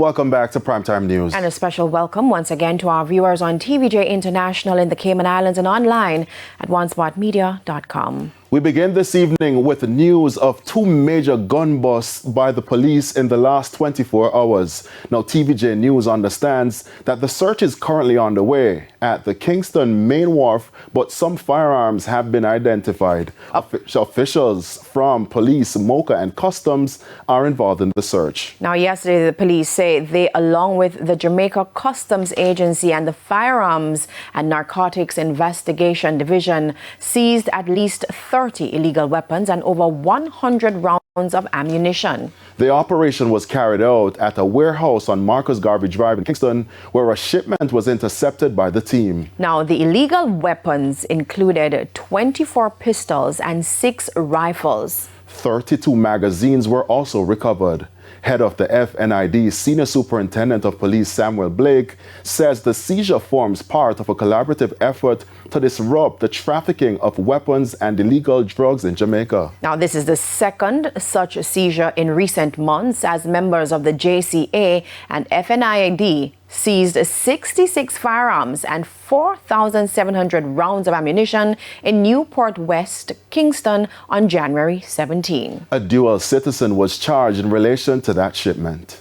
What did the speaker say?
Welcome back to Primetime News. And a special welcome once again to our viewers on TVJ International in the Cayman Islands and online at onespotmedia.com. We begin this evening with news of 2 major gun busts by the police in the last 24 hours. Now, TVJ News understands that the search is currently underway at the Kingston main wharf, but some firearms have been identified. Officials from police, MOCA and customs are involved in the search. Now, yesterday, the police say they, along with the Jamaica Customs Agency and the Firearms and Narcotics Investigation Division, seized at least 30 illegal weapons and over 100 rounds of ammunition. The operation was carried out at a warehouse on Marcus Garvey Drive in Kingston, where a shipment was intercepted by the team. Now, the illegal weapons included 24 pistols and 6 rifles. 32 magazines were also recovered. Head of the FNID, Senior Superintendent of Police Samuel Blake, says the seizure forms part of a collaborative effort to disrupt the trafficking of weapons and illegal drugs in Jamaica. Now, this is the second such seizure in recent months as members of the JCA and FNID seized 66 firearms and 4,700 rounds of ammunition in Newport West, Kingston on January 17. A dual citizen was charged in relation to that shipment.